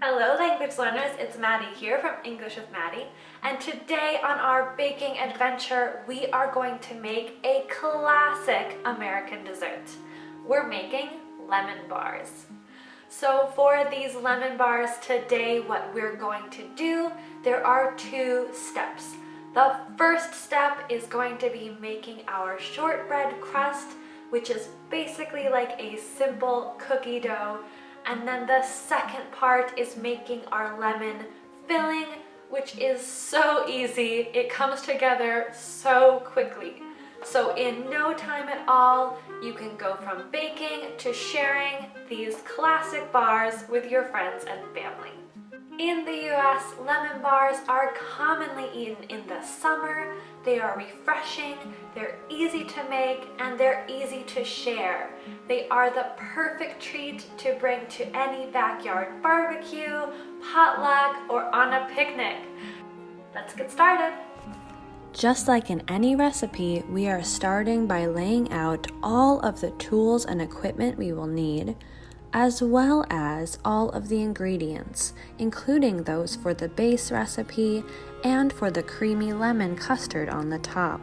Hello language learners, it's Maddie here from English with Maddie, and today on our baking adventure we are going to make a classic American dessert. We're making lemon bars. So for these lemon bars today, what we're going to do, there are two steps. The first step is going to be making our shortbread crust, which is basically like a simple cookie dough. And then the second part is making our lemon filling, which is so easy. It comes together so quickly. So in no time at all, you can go from baking to sharing these classic bars with your friends and family. In the US, lemon bars are commonly eaten in the summer. They are refreshing, they're easy to make, and they're easy to share. They are the perfect treat to bring to any backyard barbecue, potluck, or on a picnic. Let's get started. Just like in any recipe, we are starting by laying out all of the tools and equipment we will need, as well as all of the ingredients, including those for the base recipe and for the creamy lemon custard on the top.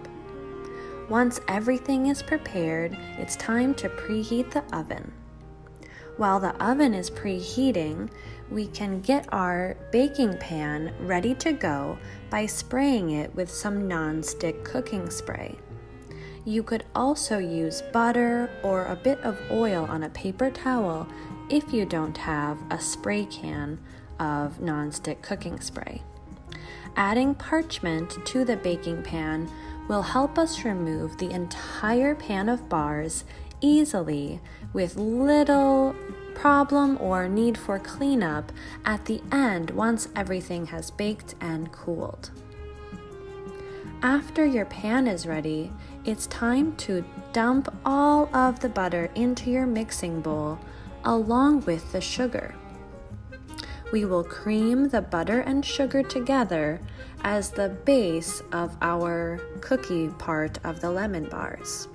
Once everything is prepared, it's time to preheat the oven. While the oven is preheating, we can get our baking pan ready to go by spraying it with some non-stick cooking spray. You could also use butter or a bit of oil on a paper towel if you don't have a spray can of non-stick cooking spray. Adding parchment to the baking pan will help us remove the entire pan of bars easily with little problem or need for cleanup at the end once everything has baked and cooled. After your pan is ready, it's time to dump all of the butter into your mixing bowl along with the sugar. We will cream the butter and sugar together as the base of our cookie part of the lemon bars.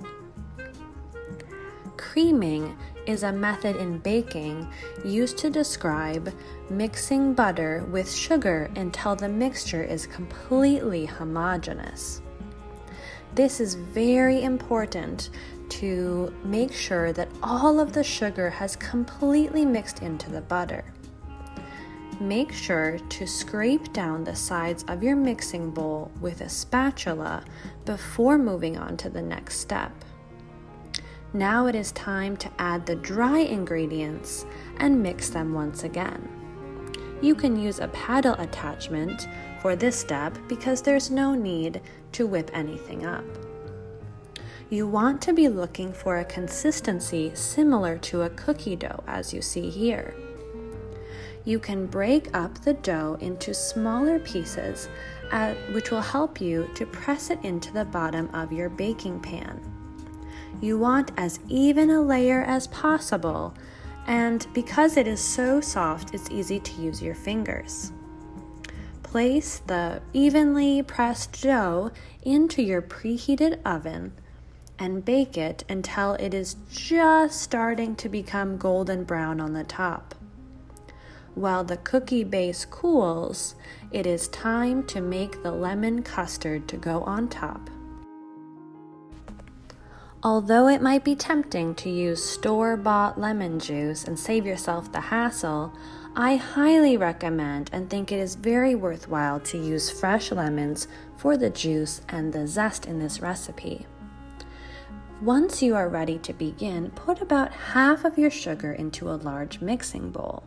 Creaming is a method in baking used to describe mixing butter with sugar until the mixture is completely homogeneous. This is very important to make sure that all of the sugar has completely mixed into the butter. Make sure to scrape down the sides of your mixing bowl with a spatula before moving on to the next step. Now it is time to add the dry ingredients and mix them once again. You can use a paddle attachment for this step because there's no need to whip anything up. You want to be looking for a consistency similar to a cookie dough as you see here. You can break up the dough into smaller pieces, which will help you to press it into the bottom of your baking pan. You want as even a layer as possible, and because it is so soft, it's easy to use your fingers. Place the evenly pressed dough into your preheated oven and bake it until it is just starting to become golden brown on the top. While the cookie base cools, it is time to make the lemon custard to go on top. Although it might be tempting to use store-bought lemon juice and save yourself the hassle, I highly recommend and think it is very worthwhile to use fresh lemons for the juice and the zest in this recipe. Once you are ready to begin, put about half of your sugar into a large mixing bowl.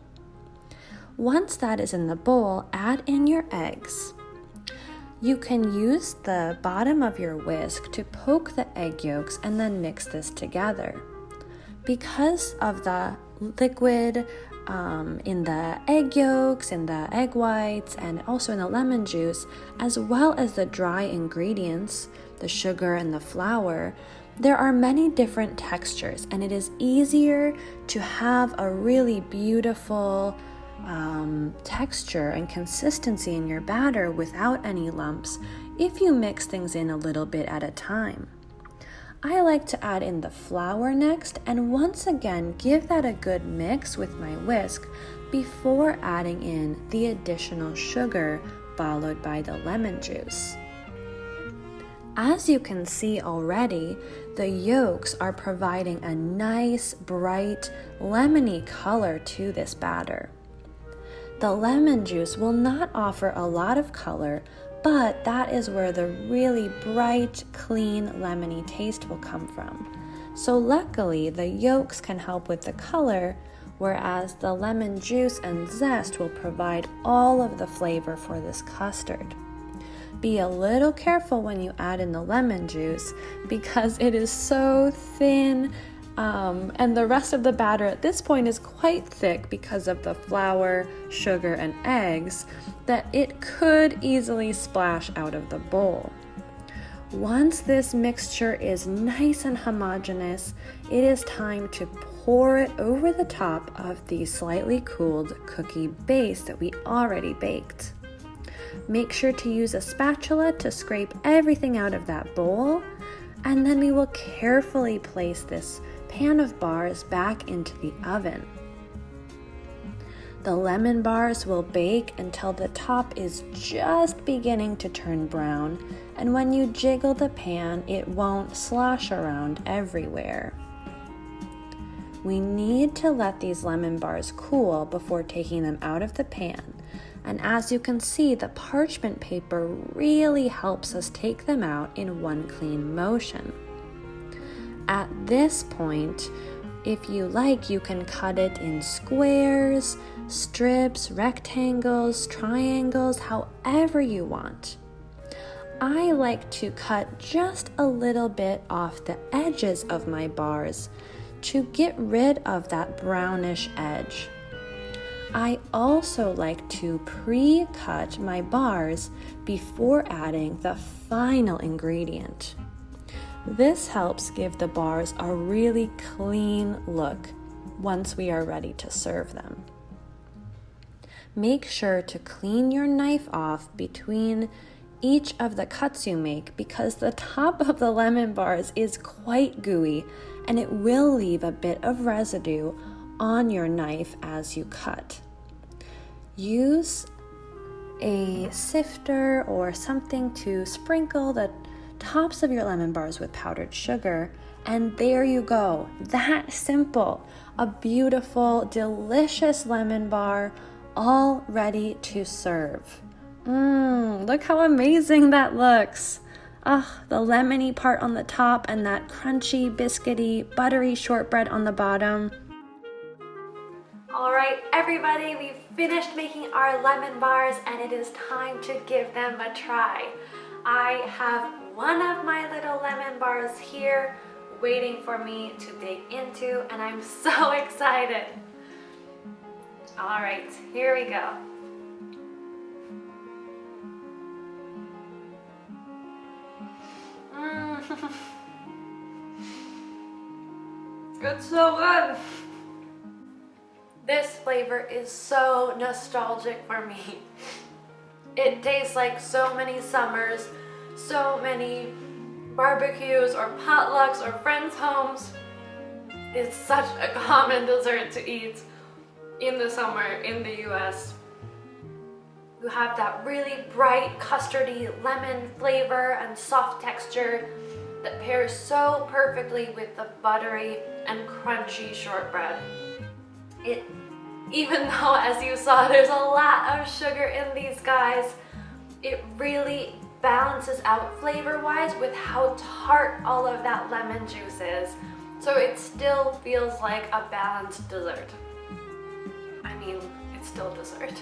Once that is in the bowl, add in your eggs. You can use the bottom of your whisk to poke the egg yolks and then mix this together. Because of the liquid in the egg yolks, in the egg whites, and also in the lemon juice, as well as the dry ingredients, the sugar and the flour, there are many different textures, and it is easier to have a really beautiful texture and consistency in your batter without any lumps if you mix things in a little bit at a time. I like to add in the flour next, and once again give that a good mix with my whisk before adding in the additional sugar followed by the lemon juice. As you can see already, the yolks are providing a nice, bright, lemony color to this batter. The lemon juice will not offer a lot of color, but that is where the really bright, clean, lemony taste will come from. So luckily, the yolks can help with the color, whereas the lemon juice and zest will provide all of the flavor for this custard. Be a little careful when you add in the lemon juice because it is so thin, and the rest of the batter at this point is quite thick because of the flour, sugar, and eggs, that it could easily splash out of the bowl. Once this mixture is nice and homogeneous, it is time to pour it over the top of the slightly cooled cookie base that we already baked. Make sure to use a spatula to scrape everything out of that bowl, and then we will carefully place this pan of bars back into the oven. The lemon bars will bake until the top is just beginning to turn brown, and when you jiggle the pan, it won't slosh around everywhere. We need to let these lemon bars cool before taking them out of the pan, and as you can see, the parchment paper really helps us take them out in one clean motion. At this point, if you like, you can cut it in squares, strips, rectangles, triangles, however you want. I like to cut just a little bit off the edges of my bars to get rid of that brownish edge. I also like to pre-cut my bars before adding the final ingredient. This helps give the bars a really clean look once we are ready to serve them. Make sure to clean your knife off between each of the cuts you make because the top of the lemon bars is quite gooey and it will leave a bit of residue on your knife as you cut. Use a sifter or something to sprinkle the tops of your lemon bars with powdered sugar, and there you go. That simple. A beautiful, delicious lemon bar all ready to serve. Look how amazing that looks. The lemony part on the top and that crunchy, biscuity, buttery shortbread on the bottom. All right, everybody, we've finished making our lemon bars and it is time to give them a try. I have one of my little lemon bars here waiting for me to dig into, and I'm so excited. All right, here we go. It's so good. This flavor is so nostalgic for me. It tastes like so many summers, so many barbecues or potlucks or friends' homes. It's such a common dessert to eat in the summer in the US. You have that really bright custardy lemon flavor and soft texture that pairs so perfectly with the buttery and crunchy shortbread. Even though, as you saw, there's a lot of sugar in these guys, it really balances out flavor-wise with how tart all of that lemon juice is. So it still feels like a balanced dessert. I mean, it's still dessert.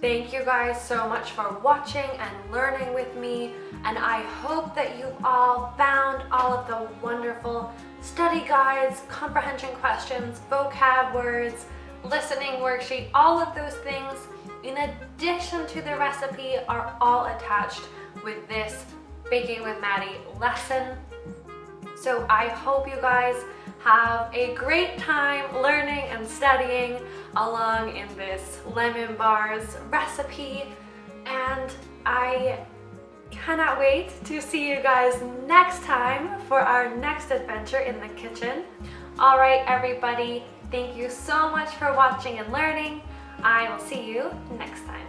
Thank you guys so much for watching and learning with me, and I hope that you all found all of the wonderful study guides, comprehension questions, vocab words, listening worksheet, all of those things in addition to the recipe are all attached with this Baking with Maddie lesson. So I hope you guys have a great time learning and studying along in this lemon bars recipe, and I Cannot wait to see you guys next time for our next adventure in the kitchen. All right, everybody, thank you so much for watching and learning. I will see you next time.